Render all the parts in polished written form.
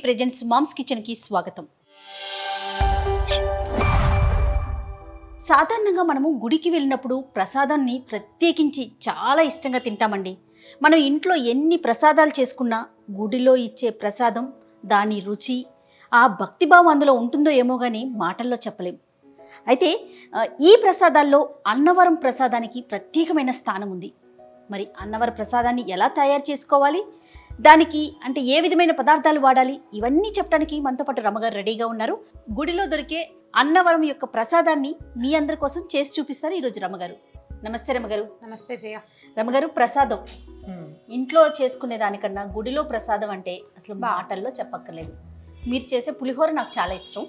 Presents moms kitchen కి స్వాగతం. సాధారణంగా మనము గుడికి వెళ్ళినప్పుడు ప్రసాదాన్ని ప్రత్యేకించి చాలా ఇష్టంగా తింటామండి. మనం ఇంట్లో ఎన్ని ప్రసాదాలు చేసుకున్నా గుడిలో ఇచ్చే ప్రసాదం, దాని రుచి, ఆ భక్తిభావం అందులో ఉంటుందో ఏమో కానీ మాటల్లో చెప్పలేం. అయితే ఈ ప్రసాదాల్లో అన్నవరం ప్రసాదానికి ప్రత్యేకమైన స్థానం ఉంది. మరి అన్నవరం ప్రసాదాన్ని ఎలా తయారు చేసుకోవాలి, దానికి అంటే ఏ విధమైన పదార్థాలు వాడాలి, ఇవన్నీ చెప్పడానికి మనతో పాటు రమగారు రెడీగా ఉన్నారు. గుడిలో దొరికే అన్నవరం యొక్క ప్రసాదాన్ని మీ అందరి కోసం చేసి చూపిస్తారు ఈరోజు రమగారు. నమస్తే రమగారు. నమస్తే జయ. రమగారు, ప్రసాదం ఇంట్లో చేసుకునే దానికన్నా గుడిలో ప్రసాదం అంటే అసలు మాటల్లో చెప్పక్కర్లేదు. మీరు చేసే పులిహోర నాకు చాలా ఇష్టం.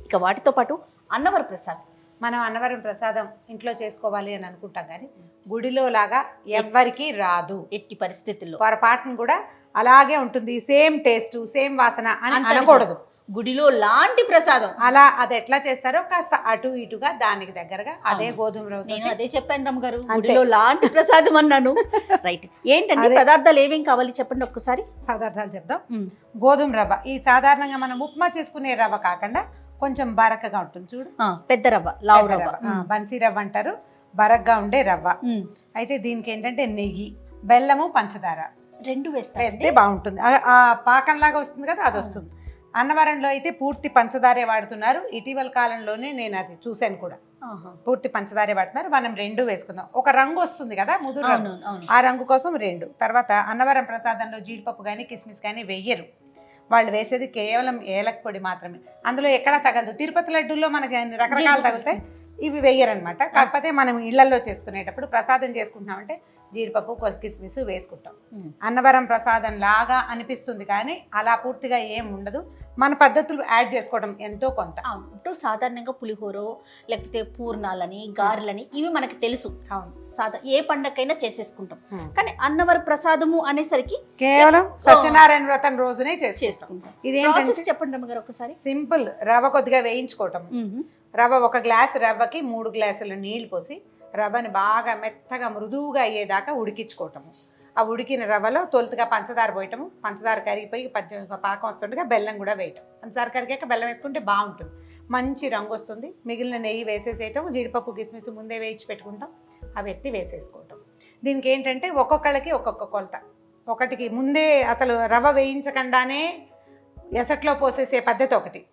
ఇక వాటితో పాటు అన్నవరం ప్రసాదం, మనం అన్నవరం ప్రసాదం ఇంట్లో చేసుకోవాలి అని అనుకుంటాం కానీ గుడిలో లాగా ఎవ్వరికీ రాదు. ఎట్టి పరిస్థితుల్లో పొరపాటును కూడా అలాగే ఉంటుంది, సేమ్ టేస్ట్ సేమ్ వాసన అని అనకూడదు. గుడిలో లాంటి ప్రసాదం అలా అది ఎట్లా చేస్తారో కాస్త అటు ఇటుగా దానికి దగ్గరగా అదే గోధుమ రవ్వ. నేను అదే చెప్పాను రమ్మగారు, గుడిలో లాంటి ప్రసాదం అన్నాను. రైట్, ఏంటంటే పదార్థాలు ఏమేం కావాలి చెప్పండి ఒక్కసారి. పదార్థాలు చెప్దాం. గోధుమ రవ్వ, ఈ సాధారణంగా మనం ఉప్మా చేసుకునే రవ్వ కాకుండా కొంచెం బరకగా ఉంటుంది చూడు, పెద్ద రవ్వ, లావు రవ్వ, బన్సీ రవ్వ అంటారు, బరగ్గా ఉండే రవ్వ. అయితే దీనికి ఏంటంటే నెయ్యి, బెల్లము, పంచదార రెండు వేస్తే బాగుంటుంది. ఆ పాకంలాగా వస్తుంది కదా, అది వస్తుంది. అన్నవరంలో అయితే పూర్తి పంచదారే వాడుతున్నారు. ఇటీవల కాలంలోనే నేను అది చూశాను కూడా, పూర్తి పంచదారే వాడుతున్నారు. మనం రెండు వేసుకుందాం. ఒక రంగు వస్తుంది కదా ముదురు రంగు, ఆ రంగు కోసం రెండు. తర్వాత అన్నవరం ప్రసాదంలో జీడిపప్పు కానీ కిస్మిస్ కానీ వెయ్యరు. వాళ్ళు వేసేది కేవలం ఏలక పొడి మాత్రమే. అందులో ఎక్కడా తగలదు. తిరుపతి లడ్డూల్లో మనకి రకరకాలు తగులుతాయి, ఇవి వెయ్యరనమాట. కాకపోతే మనం ఇళ్లలో చేసుకునేటప్పుడు ప్రసాదం చేసుకుంటున్నామంటే జీడిపప్పు, కిస్మిస్ వేసుకుంటాం. అన్నవరం ప్రసాదం లాగా అనిపిస్తుంది కానీ అలా పూర్తిగా ఏం ఉండదు. మన పద్ధతులు యాడ్ చేసుకోవడం ఎంతో కొంత. ఇప్పుడు సాధారణంగా పులిహోర లేకపోతే పూర్ణాలని, గారెలని ఇవి మనకి తెలుసు. అవును, ఏ పండగకైనా చేసేసుకుంటాం. కానీ అన్నవరం ప్రసాదము అనేసరికి కేవలం సత్యనారాయణ వ్రతం రోజునే చేసుకుంటాం. ఇది చెప్పండి రమ్మగారు ఒకసారి. సింపుల్, రవ్వ కొద్దిగా వేయించుకోవటం. రవ్వ, ఒక గ్లాసు రవ్వకి 3 గ్లాసులు నీళ్లు పోసి రవ్వని బాగా మెత్తగా మృదువుగా అయ్యేదాకా ఉడికించుకోవటము. ఆ ఉడికిన రవ్వలో తొలుతుగా పంచదార పోయటము. పంచదార కరిగిపోయి పాకం వస్తుండగా బెల్లం కూడా వేయటం. పంచదార కరిగాక బెల్లం వేసుకుంటే బాగుంటుంది, మంచి రంగు వస్తుంది. మిగిలిన నెయ్యి వేసేసేయటం. జీడిపప్పు, కిస్మిస్ ముందే వేయించి పెట్టుకుంటాం, అవి ఎత్తి వేసేసుకోవటం. దీనికి ఏంటంటే ఒక్కొక్కళ్ళకి ఒక్కొక్క కొలత. ఒకటికి ముందే అసలు రవ్వ వేయించకుండానే ఎసట్లో పోసేసే పద్ధతి ఒకటి.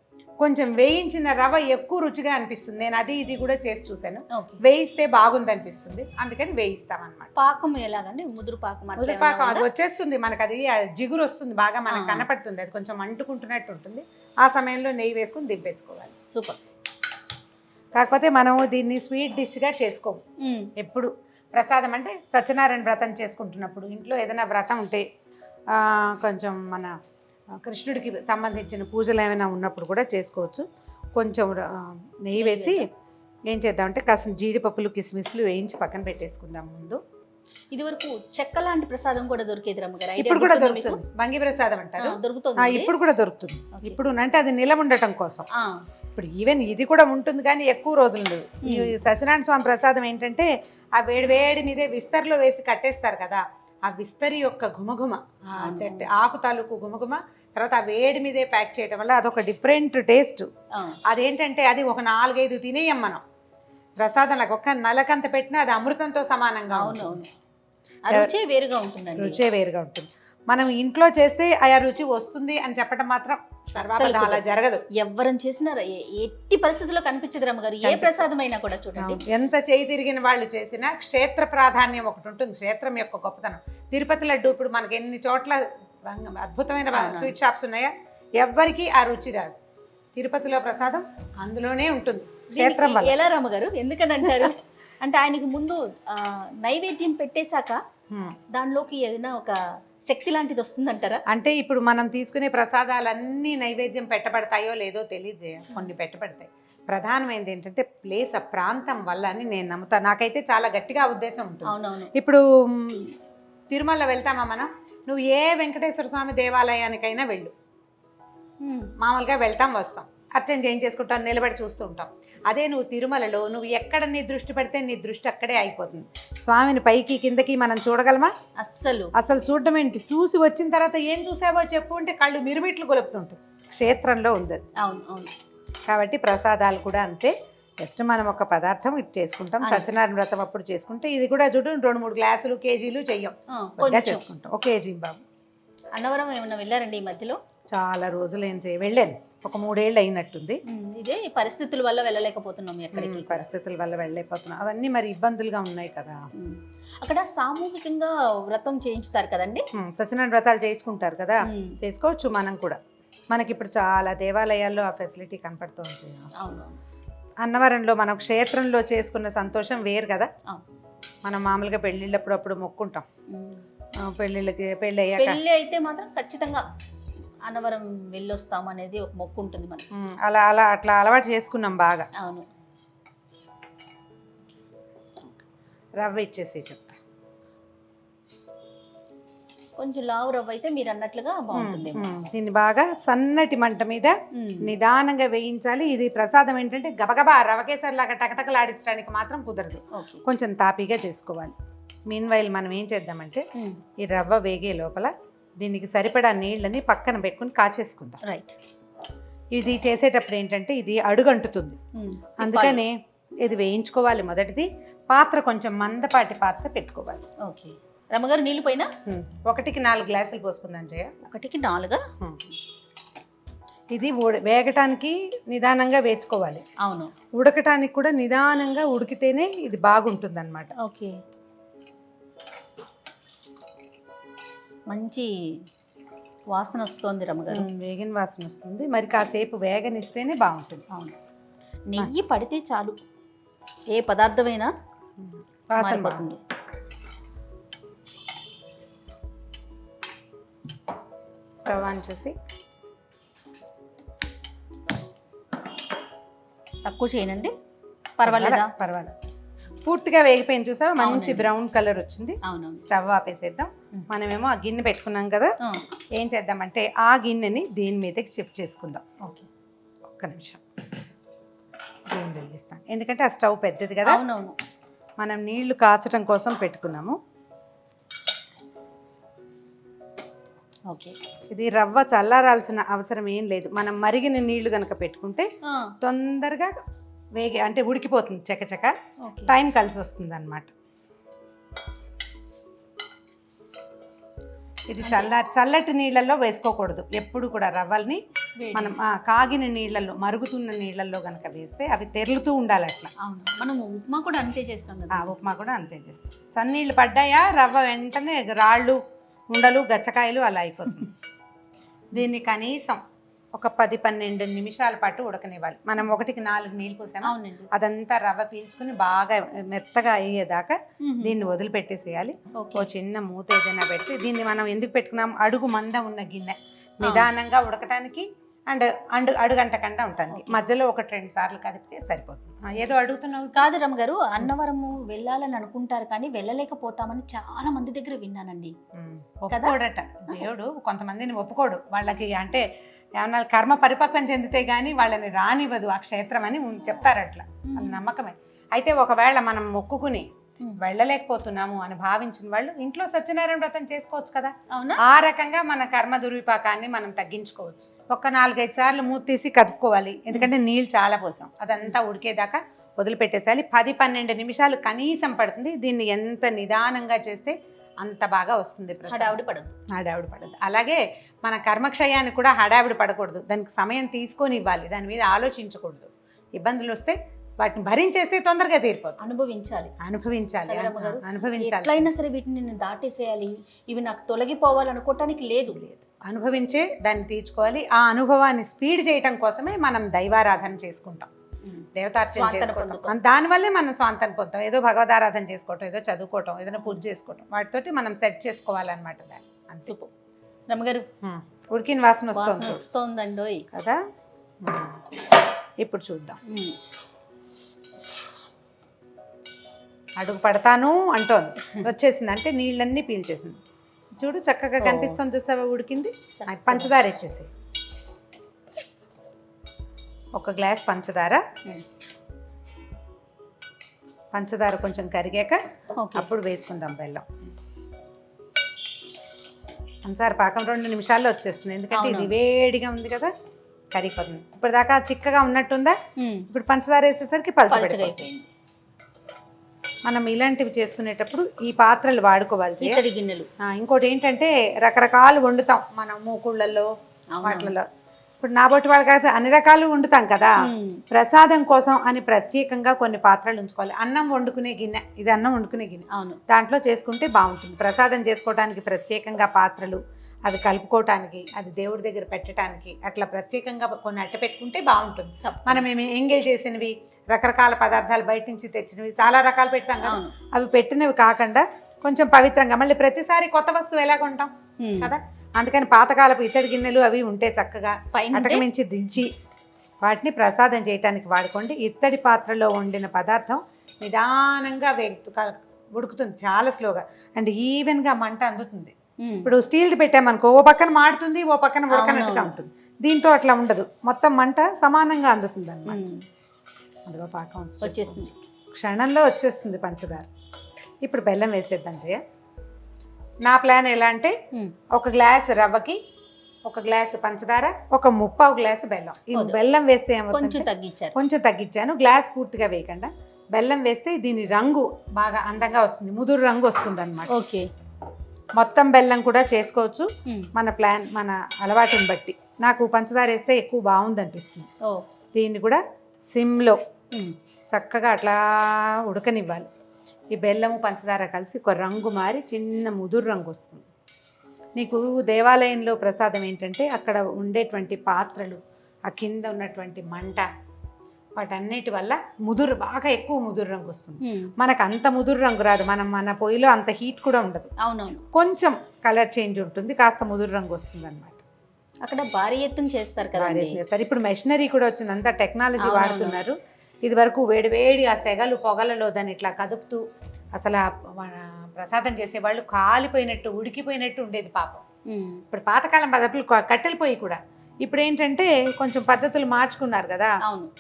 కొంచెం వేయించిన రవ్వ ఎక్కువ రుచిగా అనిపిస్తుంది. నేను అది ఇది కూడా చేసి చూశాను. వేయిస్తే బాగుంది అనిపిస్తుంది, అందుకని వేయిస్తామన్నమాట. పాకం ఎలాగండి? ముదురు పాకం, ముదురు పాకం అది వచ్చేస్తుంది మనకు, అది జిగురు వస్తుంది బాగా, మనకు కనపడుతుంది. అది కొంచెం అంటుకుంటున్నట్టు ఉంటుంది. ఆ సమయంలో నెయ్యి వేసుకుని దింపేసుకోవాలి. సూపర్. కాకపోతే మనము దీన్ని స్వీట్ డిష్గా చేసుకోము. ఎప్పుడు ప్రసాదం అంటే సత్యనారాయణ వ్రతం చేసుకుంటున్నప్పుడు, ఇంట్లో ఏదైనా వ్రతం ఉంటే, కొంచెం మన కృష్ణుడికి సంబంధించిన పూజలు ఏమైనా ఉన్నప్పుడు కూడా చేసుకోవచ్చు. కొంచెం నెయ్యి వేసి ఏం చేద్దామంటే కాసిన జీడిపప్పులు, కిస్మిస్లు వేయించి పక్కన పెట్టేసుకుందాం ముందు. ఇది వరకు చెక్క లాంటి ప్రసాదం కూడా దొరికేది రమ్మగారు. ఇప్పుడు కూడా దొరుకుతుంది, బంగి ప్రసాదం అంటారు, దొరుకుతుంది. ఇప్పుడు కూడా దొరుకుతుంది. ఇప్పుడు అంటే అది నిలవ ఉండటం కోసం. ఇప్పుడు ఈవెన్ ఇది కూడా ఉంటుంది కానీ ఎక్కువ రోజులు ఉండదు. ఈ సత్యనారాయణ స్వామి ప్రసాదం ఏంటంటే ఆ వేడి వేడి మీదే విస్తరిలో వేసి కట్టేస్తారు కదా, ఆ విస్తరి యొక్క ఘుమఘుమ, ఆ చెట్టు ఆకు తాలూకు ఘుమఘుమ, తర్వాత ఆ వేడి మీదే ప్యాక్ చేయడం వల్ల అదొక డిఫరెంట్ టేస్ట్. అదేంటంటే అది ఒక 4-5 తినేయం మనం ప్రసాదంలో. ఒక్క నలకంత పెట్టినా అది అమృతంతో సమానంగా. అవునవును, రుచే వేరుగా ఉంటుంది. రుచే వేరుగా ఉంటుంది. మనం ఇంట్లో చేస్తే ఆ రుచి వస్తుంది అని చెప్పడం మాత్రం అలా జరగదు. ఎవరం చేసినా ఎట్టి పరిస్థితుల్లో కనిపించదు రమ్మగారు. ఏ ప్రసాదం అయినా కూడా చూడండి, ఎంత చేయి తిరిగిన వాళ్ళు చేసినా క్షేత్ర ప్రాధాన్యం ఒకటి ఉంటుంది, క్షేత్రం యొక్క గొప్పతనం. తిరుపతి లడ్డు ఇప్పుడు మనకి ఎన్ని చోట్ల అద్భుతమైన స్వీట్ షాప్స్ ఉన్నాయా, ఎవ్వరికి ఆ రుచి రాదు. తిరుపతిలో ప్రసాదం అందులోనే ఉంటుంది, క్షేత్రం వల్ల. ఎలా రమ్మగారు ఎందుకని అంటారు అంటే ఆయనకి ముందు నైవేద్యం పెట్టేశాక దానిలోకి ఏదైనా ఒక శక్తి లాంటిది వస్తుందంటారా? అంటే ఇప్పుడు మనం తీసుకునే ప్రసాదాలన్నీ నైవేద్యం పెట్టబడతాయో లేదో తెలియజేయ, కొన్ని పెట్టబడతాయి. ప్రధానమైనది ఏంటంటే ప్లేస్, ఆ ప్రాంతం వల్ల అని నేను నమ్ముతాను. నాకైతే చాలా గట్టిగా ఉద్దేశం ఉంటుంది. అవునవును. ఇప్పుడు తిరుమల వెళ్తామా మనం, నువ్వు ఏ వెంకటేశ్వర స్వామి దేవాలయానికైనా వెళ్ళు, మామూలుగా వెళ్తాం వస్తాం, అర్చన చేయించేసుకుంటాం, నిలబడి చూస్తూ ఉంటాం. అదే నువ్వు తిరుమలలో నువ్వు ఎక్కడ నీ దృష్టి పెడితే నీ దృష్టి అక్కడే అయిపోతుంది. స్వామిని పైకి కిందకి మనం చూడగలమా? అసలు చూడడం ఏంటి, చూసి వచ్చిన తర్వాత ఏం చూసావో చెప్పు అంటే కళ్ళు మిరుమిట్లు గొలుపుతుంటాం. క్షేత్రంలో ఉంది అది. అవును అవును. కాబట్టి ప్రసాదాలు కూడా అంతే. జస్ట్ మనం ఒక పదార్థం ఇది చేసుకుంటాం. సత్యనారాయణ వ్రతం అప్పుడు చేసుకుంటే ఇది కూడా చూడు 2-3 గ్లాసులు కేజీలు చెయ్యం, చేసుకుంటాం. 1 కేజీ బాబు. అన్నవరం ఏమన్నా వెళ్ళారండి ఈ మధ్యలో? చాలా రోజులు వెళ్ళాను, ఒక 3 ఏళ్ళు అయినట్టుంది. ఇదే పరిస్థితుల వల్ల వెళ్ళలేకపోతున్నాం ఎక్కడికి. పరిస్థితుల వల్ల వెళ్ళలేకపోతున్నాం, అవన్నీ మరి ఇబ్బందులుగా ఉన్నాయి కదా. అక్కడ సామూహికంగా వ్రతం చేయించుతారు కదండి, సత్యనారాయణ వ్రతాలు చేయించుకుంటారు కదా, చేసుకోవచ్చు మనం కూడా. మనకి ఇప్పుడు చాలా దేవాలయాల్లో ఆ ఫెసిలిటీ కనపడుతూ ఉంటుంది. అవును. అన్నవరంలో మనం క్షేత్రంలో చేసుకున్న సంతోషం వేరు కదా. మనం మామూలుగా పెళ్ళిళ్ళప్పుడు అప్పుడు మొక్కుంటాం, పెళ్ళి పెళ్ళి అయితే మాత్రం ఖచ్చితంగా అన్నవరం వెళ్ళొస్తాం అనేది ఒక మొక్కు ఉంటుంది మనకి. అట్లా అలవాటు చేసుకున్నాం బాగా. అవును. రవ్వ ఇచ్చేసి చెప్తా, కొంచెం లావు రవ్వ అయితే మీరు అన్నట్లుగా బాగుంటుంది. దీన్ని బాగా సన్నటి మంట మీద నిదానంగా వేయించాలి. ఇది ప్రసాదం ఏంటంటే గబగబా రవ్వకేసరిలాగా టకటకలాడించడానికి మాత్రం కుదరదు, కొంచెం తాపీగా చేసుకోవాలి. మీన్ వైల్ మనం ఏం చేద్దామంటే ఈ రవ్వ వేగే లోపల దీనికి సరిపడా నీళ్ళని పక్కన పెట్టుకుని కాచేసుకుందాం. రైట్. ఇది చేసేటప్పుడు ఏంటంటే ఇది అడుగంటుతుంది, అందుకని ఇది వేయించుకోవాలి. మొదటిది పాత్ర కొంచెం మందపాటి పాత్ర పెట్టుకోవాలి. ఓకే. రమ్మగారు నీళ్ళు పోయినా 1కి 4 గ్లాసులు పోసుకుందాం జయ. 1కి 4. ఇది వేగటానికి నిదానంగా వేసుకోవాలి. అవును. ఉడకటానికి కూడా నిదానంగా ఉడికితేనే ఇది బాగుంటుంది అన్నమాట. ఓకే. మంచి వాసన వస్తుంది రమ్మగారు, వేగిన వాసన వస్తుంది. మరి కాసేపు వేగనిస్తేనే బాగుంటుంది. అవును. నెయ్యి పడితే చాలు, ఏ పదార్థమైనా వాసన పోతుంది. స్టవ్ ఆన్ చేసి తక్కువ చేయనండి, పర్వాలేదా? పర్వాలేదు. పూర్తిగా వేగిపోయింది చూసావా, మంచి బ్రౌన్ కలర్ వచ్చింది. అవునవును. స్టవ్ ఆపేసేద్దాం. మనమేమో ఆ గిన్నె పెట్టుకున్నాం కదా, ఏం చేద్దామంటే ఆ గిన్నెని దీని మీదకి షిఫ్ట్ చేసుకుందాం. ఓకే. ఒక్క నిమిషం దీన్ని వెలిగిస్తాను, ఎందుకంటే ఆ స్టవ్ పెద్దది కదా. అవునవును. మనం నీళ్లు కాచడం కోసం పెట్టుకున్నాము. ఓకే. ఇది రవ్వ చల్లారాల్సిన అవసరం ఏం లేదు. మనం మరిగిన నీళ్లు కనుక పెట్టుకుంటే తొందరగా అంటే ఉడికిపోతుంది, చకచక టైం కలిసి వస్తుంది అన్నమాట. ఇది చల్లటి నీళ్ళల్లో వేసుకోకూడదు ఎప్పుడు కూడా. రవ్వల్ని మనం కాగిన నీళ్ళల్లో, మరుగుతున్న నీళ్ళల్లో కనుక వేస్తే అవి తెరులుతూ ఉండాలి అట్లా. మనం ఉప్మా కూడా అంతే చేస్తాం కదా. ఉప్మా కూడా అంతే చేస్తాం. సన్నీళ్ళు పడ్డాయా రవ్వ వెంటనే రాళ్ళు, ఉండలు, గచ్చకాయలు అలా అయిపోతుంది. దీన్ని కనీసం ఒక 10-12 నిమిషాల పాటు ఉడకనివ్వాలి. మనం 1కి 4 నీళ్ళు పోసాము, అదంతా రవ్వ పీల్చుకుని బాగా మెత్తగా అయ్యేదాకా దీన్ని వదిలిపెట్టేసేయాలి. ఓ చిన్న మూత ఏదైనా పెట్టి దీన్ని మనం ఎందుకు పెట్టుకున్నాం, అడుగు మంద ఉన్న గిన్నె, నిదానంగా ఉడకటానికి అండ్ అడుగంటకుండా ఉంటానికి. మధ్యలో 1-2 సార్లు కదిపితే సరిపోతుంది. ఏదో అడుగుతున్నావు కాదు రమ్మగారు, అన్నవరము వెళ్ళాలని అనుకుంటారు కానీ వెళ్ళలేకపోతామని చాలా మంది దగ్గర విన్నానండి. ఒప్పుకోడట దేవుడు, కొంతమందిని ఒప్పుకోడు. వాళ్ళకి అంటే ఏమన్నా కర్మ పరిపక్వం చెందితే గానీ వాళ్ళని రానివ్వదు ఆ క్షేత్రం అని చెప్తారు. అట్లా వాళ్ళ నమ్మకమే. అయితే ఒకవేళ మనం మొక్కుకుని వెళ్ళలేకపోతున్నాము అని భావించిన వాళ్ళు ఇంట్లో సత్యనారాయణ వ్రతం చేసుకోవచ్చు కదా. ఆ రకంగా మన కర్మ దుర్విపాకాన్ని మనం తగ్గించుకోవచ్చు. ఒక 4-5 సార్లు మూత తీసి కదుపుకోవాలి, ఎందుకంటే నీళ్ళు చాలా పోసాం. అదంతా ఉడికేదాకా వదిలిపెట్టేసాలి. 10-12 నిమిషాలు కనీసం పడుతుంది. దీన్ని ఎంత నిదానంగా చేస్తే అంత బాగా వస్తుంది. హడావిడి పడదు. అలాగే మన కర్మక్షయాన్ని కూడా హడావిడి పడకూడదు. దానికి సమయం తీసుకొని ఇవ్వాలి, దాని మీద ఆలోచించకూడదు. ఇబ్బందులు వస్తే వాటిని భరించేస్తే తొందరగా తీరిపోతుంది. అనుభవించాలి. ఎట్లయినా సరే వీటిని నేను దాటేసేయాలి, ఇవి నాకు తొలగిపోవాలనుకోవటానికి లేదు. అనుభవించే దాన్ని తీర్చుకోవాలి. ఆ అనుభవాన్ని స్పీడ్ చేయటం కోసమే మనం దైవారాధన చేసుకుంటాం, దేవతార్చన చేసుకుంటాం. దానివల్లే మనం స్వాంతం పొందుతాం. ఏదో భగవదారాధన చేసుకోవటం, ఏదో చదువుకోవటం, ఏదైనా పూజ చేసుకోవటం, వాటితోటి మనం సెట్ చేసుకోవాలన్నమాట దాన్ని. సూపర్ రమ్మగారు, ఉడికిన వాసన వస్తుందండి కదా. ఇప్పుడు చూద్దాం. అడుగు పడతాను అంటోంది, వచ్చేసింది అంటే నీళ్ళన్నీ పీల్చేసింది. చూడు చక్కగా కనిపిస్తుంది, చూసావా ఉడికింది. పంచదార ఇచ్చేసి 1 గ్లాస్ పంచదార, పంచదార కొంచెం కరిగాక ఓకే. అప్పుడు వేసుకుందాం బెల్లం. పంచదార పాకం 2 నిమిషాల్లో వచ్చేస్తుంది, ఎందుకంటే ఇది వేడిగా ఉంది కదా, కరిగిపోతుంది. ఇప్పుడు దాకా చిక్కగా ఉన్నట్టుందా, ఇప్పుడు పంచదార వేసేసరికి పలచబడిపోయింది. మనం ఇలాంటివి చేసుకునేటప్పుడు ఈ పాత్రలు వాడుకోవాలి. ఇత్తడి గిన్నెలు. ఇంకోటి ఏంటంటే రకరకాలు వండుతాం మనం మూకుళ్ళల్లో వాటిలలో. ఇప్పుడు నాబోటి వాళ్ళకైతే అన్ని రకాలు వండుతాం కదా, ప్రసాదం కోసం అని ప్రత్యేకంగా కొన్ని పాత్రలు ఉంచుకోవాలి. అన్నం వండుకునే గిన్నె, ఇది అన్నం వండుకునే గిన్నె, అవును, దాంట్లో చేసుకుంటే బాగుంటుంది. ప్రసాదం చేసుకోవడానికి ప్రత్యేకంగా పాత్రలు, అది కలుపుకోవటానికి, అది దేవుడి దగ్గర పెట్టడానికి అట్లా ప్రత్యేకంగా కొన్ని అట్ట పెట్టుకుంటే బాగుంటుంది. మనం ఎంగేజ్ చేసినవి రకరకాల పదార్థాలు బయట నుంచి తెచ్చినవి చాలా రకాలు పెడతాం కదా, అవి పెట్టినవి కాకుండా కొంచెం పవిత్రంగా, మళ్ళీ ప్రతిసారి కొత్త వస్తువు ఎలా కొంటాం కదా, అందుకని పాతకాలపు ఇత్తడి గిన్నెలు అవి ఉంటే చక్కగా అటక మించి దించి వాటిని ప్రసాదం చేయడానికి వాడుకోండి. ఇత్తడి పాత్రలో వండిన పదార్థం నిదానంగా ఉడుకుతుంది, చాలా స్లోగా అండ్ ఈవెన్గా మంట అందుతుంది. ఇప్పుడు స్టీల్ది పెట్టామనుకో ఓ పక్కన మాడుతుంది, ఓ పక్కన ఉడకనట్టుగా ఉంటుంది. దీంట్లో అట్లా ఉండదు, మొత్తం మంట సమానంగా అందుతుంది అన్నమాట. అందులో పాకం వచ్చేస్తుంది, క్షణంలో వచ్చేస్తుంది పంచదార. ఇప్పుడు బెల్లం వేసేద్దాం జయ. నా ప్లాన్ ఎలా అంటే, ఒక గ్లాస్ రవ్వకి 1 గ్లాసు పంచదార, 1/3 గ్లాసు బెల్లం. ఈ బెల్లం వేస్తే కొంచెం తగ్గించాను, గ్లాస్ పూర్తిగా వేయకుండా బెల్లం వేస్తే దీని రంగు బాగా అందంగా వస్తుంది, ముదురు రంగు వస్తుంది అన్నమాట. ఓకే, మొత్తం బెల్లం కూడా చేసుకోవచ్చు, మన ప్లాన్, మన అలవాటుని బట్టి. నాకు పంచదార వేస్తే ఎక్కువ బాగుంది అనిపిస్తుంది. దీన్ని కూడా సిమ్లో చక్కగా అట్లా ఉడకనివ్వాలి. ఈ బెల్లము పంచదార కలిసి ఒక రంగు మారి చిన్న ముదురు రంగు వస్తుంది. నీకు దేవాలయంలో ప్రసాదం ఏంటంటే అక్కడ ఉండేటువంటి పాత్రలు, ఆ కింద ఉన్నటువంటి మంట, వాటన్నిటి వల్ల బాగా ఎక్కువ ముదురు రంగు వస్తుంది. మనకు అంత ముదురు రంగు రాదు, మన పొయ్యిలో అంత హీట్ కూడా ఉండదు. అవునవును, కొంచెం కలర్ చేంజ్ ఉంటుంది, కాస్త ముదురు రంగు వస్తుంది అనమాట. అక్కడ భారీ ఎత్తున చేస్తారు కదా. ఇప్పుడు మెషినరీ కూడా వచ్చింది, అంతా టెక్నాలజీ వాడుతున్నారు. ఇది వరకు వేడి ఆ సెగలు పొగలలో దాన్ని ఇట్లా కదుపుతూ అసలు ప్రసాదం చేసేవాళ్ళు కాలిపోయినట్టు ఉడికిపోయినట్టు ఉండేది పాపం. ఇప్పుడు పాతకాలం పద్ధతులు కట్టెల పొయ్యి కూడా, ఇప్పుడు ఏంటంటే కొంచెం పద్ధతులు మార్చుకున్నారు కదా,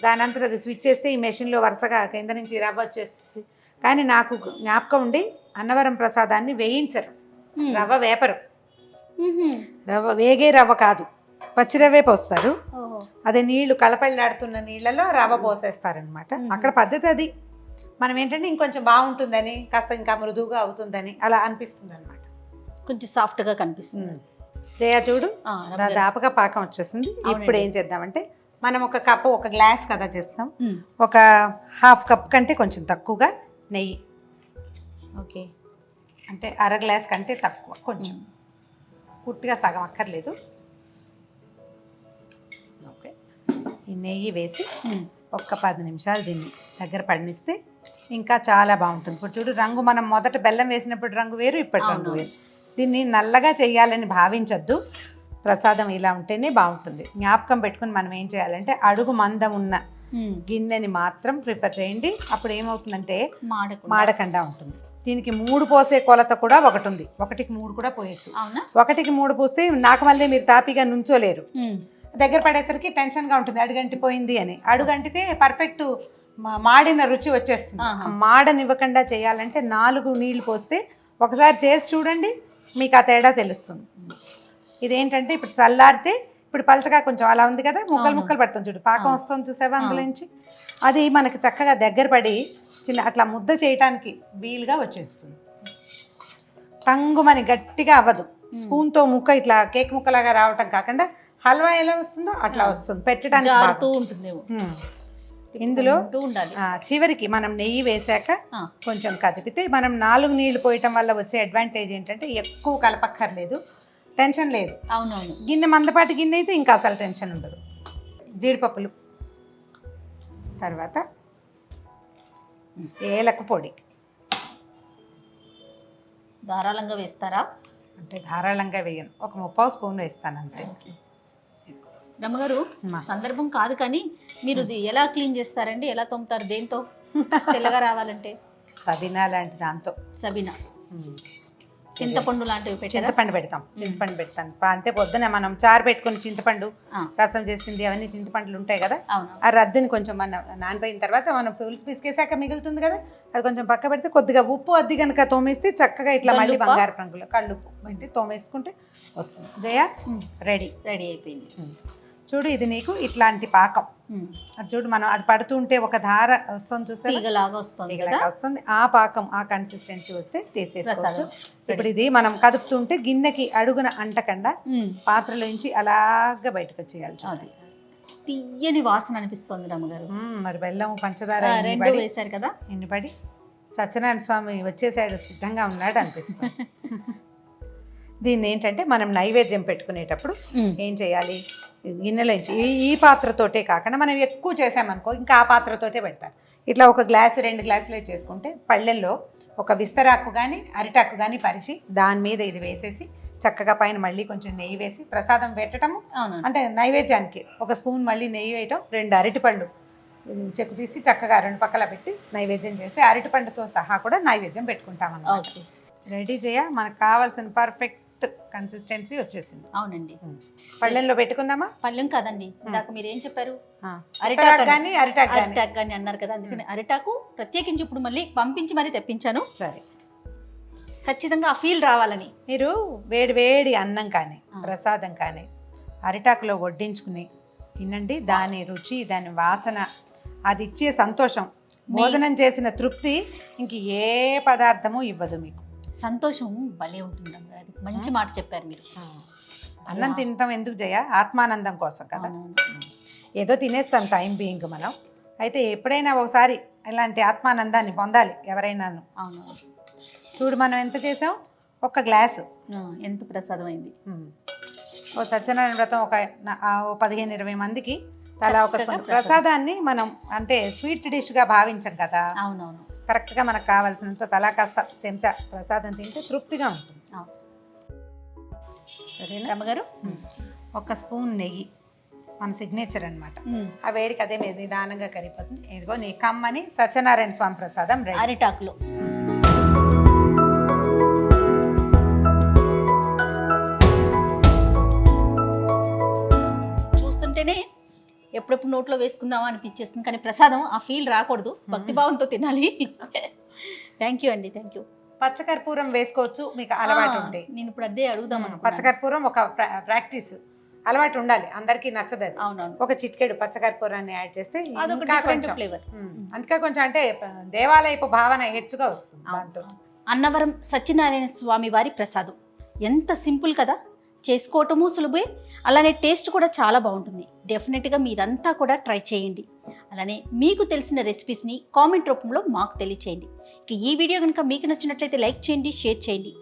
దాని అంతా అది స్విచ్ చేస్తే ఈ మెషిన్లో వరుసగా కింద నుంచి రవ్వ వచ్చేస్తుంది. కానీ నాకు జ్ఞాపకం ఉండి అన్నవరం ప్రసాదాన్ని వేయించరు, రవ్వ వేపరు. రవ్వ వేగే రవ్వ కాదు, పచ్చి రవ్వే పోస్తారు. అదే నీళ్లు కలపళ్ళాడుతున్న నీళ్ళలో రవ్వ పోసేస్తారనమాట. అక్కడ పద్ధతి అది. మనం ఏంటంటే ఇంకొంచెం బాగుంటుందని, కాస్త ఇంకా మృదువుగా అవుతుందని అలా అనిపిస్తుంది అనమాట, కొంచెం సాఫ్ట్గా కనిపిస్తుంది. జయ చూడు, దాపగా పాకం వచ్చేస్తుంది. ఇప్పుడు ఏం చేద్దామంటే, మనం 1 కప్పు 1 గ్లాస్ కదా చేస్తాం, 1/2 కప్ కంటే కొంచెం తక్కువగా నెయ్యి. ఓకే, అంటే 1/2 గ్లాస్ కంటే తక్కువ, కొంచెం పూర్తిగా సగం అక్కర్లేదు. ఓకే, ఈ నెయ్యి వేసి 10 నిమిషాలు దీన్ని దగ్గర పడినిస్తే ఇంకా చాలా బాగుంటుంది. ఇప్పుడు చూడు రంగు, మనం మొదట బెల్లం వేసినప్పుడు రంగు వేరు, ఇప్పటి రంగు వేరు. దీన్ని నల్లగా చేయాలని భావించద్దు, ప్రసాదం ఇలా ఉంటేనే బాగుంటుంది. జ్ఞాపకం పెట్టుకుని మనం ఏం చేయాలంటే, అడుగు మందం ఉన్న గిన్నెని మాత్రం ప్రిఫర్ చేయండి. అప్పుడు ఏమవుతుందంటే మాడకుండా ఉంటుంది. దీనికి 3 పోసే కొలత కూడా ఒకటి ఉంది, 1కి 3 కూడా పోయచ్చు. 1కి 3 పోస్తే నాకు మళ్ళీ మీరు తాపీగా నుంచోలేరు, దగ్గర పడేసరికి టెన్షన్గా ఉంటుంది, అడుగంటిపోయింది అని. అడుగంటితే పర్ఫెక్ట్ మాడిన రుచి వచ్చేస్తుంది. మాడనివ్వకుండా చేయాలంటే 4 నీళ్ళు పోస్తే, ఒకసారి చేసి చూడండి మీకు ఆ తేడా తెలుస్తుంది. ఇదేంటంటే ఇప్పుడు చల్లారితే, ఇప్పుడు పలచగా కొంచెం అలా ఉంది కదా, ముక్కలు పడుతుంది చూడు, పాకం వస్తుంది చూసావా అందులో నుంచి, అది మనకి చక్కగా దగ్గర పడి చిన్న అట్లా ముద్ద చేయటానికి వీలుగా వచ్చేస్తుంది. టంగుమని గట్టిగా అవ్వదు, స్పూన్తో ముక్క ఇట్లా కేక్ ముక్కలాగా రావటం కాకుండా హల్వా ఎలా వస్తుందో అట్లా వస్తుంది, పెట్టడానికి ఉంటుంది. ఇందులో చివరికి మనం నెయ్యి వేసాక కొంచెం కదిపితే, మనం 4 నీళ్లు పోయటం వల్ల వచ్చే అడ్వాంటేజ్ ఏంటంటే ఎక్కువ కలపక్కర్లేదు, టెన్షన్ లేదు. అవునవును, గిన్నె మందపాటి గిన్నె అయితే ఇంకా అసలు టెన్షన్ ఉండదు. జీడిపప్పులు, తర్వాత ఏలక పొడి ధారాళంగా వేస్తారా? అంటే ధారాళంగా వేయను, 1/3 స్పూన్ వేస్తాను అంతే. రమ్మగారు, సందర్భం కాదు కానీ మీరు ఎలా క్లీన్ చేస్తారండి, ఎలా తోముతారు, దేంతో తెల్లగా రావాలంటే? సబీనా లాంటి దాంతో. సబీనా చింతపండు లాంటివి పెట్టారా? చింతపండు పెడతాం, చింతపండు పెడతాను. అంతే పొద్దున మనం చారు పెట్టుకుని చింతపండు రసం చేసింది అవన్నీ చింతపండులు ఉంటాయి కదా, ఆ రద్దుని కొంచెం మన నానిపోయిన తర్వాత మనం పులుసు పిసికేసాక మిగులుతుంది కదా, అది కొంచెం పక్క పెడితే కొద్దిగా ఉప్పు అద్ది కనుక తోమేస్తే చక్కగా ఇట్లా మళ్ళీ బంగారు రంగులో కళ్ళుప్పు పెట్టి తోమేసుకుంటే వస్తుంది. జయ రెడీ అయిపోయింది. చూడు ఇది నీకు ఇట్లాంటి పాకం. అది చూడు మనం అది పడుతుంటే ఒక ధార వస్తుంది చూస్తే తీగలాగా వస్తుంది. ఆ పాకం ఆ కన్సిస్టెన్సీ వస్తే తీసేసుకోవచ్చు. ఇప్పుడు ఇది మనం కదుపుతుంటే గిన్నెకి అడుగున అంటకుండా పాత్రలోంచి అలాగా బయటకు వచ్చేయాలి. అది తీయని వాసన అనిపిస్తుంది రమ్మగారు. మరి బెల్లం పంచదార వేశారు కదా, ఎన్ని పడి సత్యనారాయణ స్వామి వచ్చేసాడు సిద్ధంగా ఉన్నాడు అనిపిస్తుంది. దీన్ని ఏంటంటే మనం నైవేద్యం పెట్టుకునేటప్పుడు ఏం చేయాలి, గిన్నెలోంచి ఈ పాత్రతోటే కాకుండా మనం ఎక్కువ చేసామనుకో ఇంకా ఆ పాత్రతోటే పెడతారు. ఇట్లా ఒక గ్లాసు 2 గ్లాసులే చేసుకుంటే పళ్ళెల్లో ఒక విస్తరాకు కానీ అరిటాకు కానీ పరిచి దాని మీద ఇది వేసేసి చక్కగా పైన మళ్ళీ కొంచెం నెయ్యి వేసి ప్రసాదం పెట్టడము. అంటే నైవేద్యానికి ఒక స్పూన్ మళ్ళీ నెయ్యి వేయటం, 2 అరటిపళ్ళు చెక్కు తీసి చక్కగా 2 పక్కల పెట్టి నైవేద్యం చేస్తే అరటిపండుతో సహా కూడా నైవేద్యం పెట్టుకుంటాం అన్నమాట. రెడీ చేయ మనకు కావాల్సిన పర్ఫెక్ట్ కన్సిస్టెన్సీ వచ్చేసింది. అవునండి. పళ్ళెంలో పెట్టుకుందామా? పళ్ళెం కాదండి, ఇందాక మీరు ఏం చెప్పారు, అరిటాకు కానీ అన్నారు కదా, అందుకని అరిటాకు ప్రత్యేకించి ఇప్పుడు మళ్ళీ పంపించి మరీ తెప్పించాను. సరే, ఖచ్చితంగా ఆ ఫీల్ రావాలని. మీరు వేడి వేడి అన్నం కానీ ప్రసాదం కానీ అరిటాకులో వడ్డించుకుని తినండి. దాని రుచి, దాని వాసన, అది ఇచ్చే సంతోషం, భోజనం చేసిన తృప్తి ఇంక ఏ పదార్థము ఇవ్వదు మీకు. సంతోషం భలే ఉంటుంది. అది మంచి మాట చెప్పారు మీరు. అన్నం తినటం ఎందుకు జయ? ఆత్మానందం కోసం కదా. ఏదో తినేస్తాం టైం బీయింగ్ మనం. అయితే ఎప్పుడైనా ఒకసారి ఇలాంటి ఆత్మానందాన్ని పొందాలి ఎవరైనాను. అవును. చూడు మనం ఎంత చేసాం, 1 గ్లాసు ఎంత ప్రసాదం అయింది. ఓ సత్యనారాయణ వ్రతం ఒక 15-20 మందికి తలా ఒక ప్రసాదాన్ని మనం అంటే స్వీట్ డిష్గా భావించాం కదా. అవునవును. కరెక్ట్గా మనకు కావాల్సినంత తలా కాస్త చెంచా ప్రసాదం తింటే తృప్తిగా ఉంటుంది. సరేనా రమ్మగారు? 1 స్పూన్ నెయ్యి మన సిగ్నేచర్ అనమాట. ఆ వేడికి అదే మీద నిదానంగా కరిగిపోతుంది. ఇదిగో నీ కమ్మని సత్యనారాయణ స్వామి ప్రసాదం అరిటాకులో. చూస్తుంటేనే ఎప్పుడెప్పుడు నోట్లో వేసుకుందామా అనిపించేస్తుంది, కానీ ప్రసాదం ఆ ఫీల్ రాకూడదు, భక్తిభావంతో తినాలి. థ్యాంక్ యూ అండి, థ్యాంక్ యూ. పచ్చకర్పూరం వేసుకోవచ్చు మీకు అలవాటు ఉంటే. నేను ఇప్పుడు అదే అడుగుదామను. పచ్చకర్పూరం ఒక ప్రాక్టీస్ అలవాటు ఉండాలి, అందరికీ నచ్చదు అది. అవునవును. ఒక చిటికెడు పచ్చకర్పూరాన్ని యాడ్ చేస్తే ఫ్లేవర్, ఇంకా కొంచెం అంటే దేవాలయపు భావన హెచ్చుగా వస్తుంది దాంతో. అన్నవరం సత్యనారాయణ స్వామి వారి ప్రసాదం ఎంత సింపుల్ కదా, చేసుకోవటము సులభే, అలానే టేస్ట్ కూడా చాలా బాగుంటుంది. డెఫినెట్గా మీరంతా కూడా ట్రై చేయండి. అలానే మీకు తెలిసిన రెసిపీస్ని కామెంట్ రూపంలో మాకు తెలియచేయండి. ఇక ఈ వీడియో కనుక మీకు నచ్చినట్లయితే లైక్ చేయండి, షేర్ చేయండి.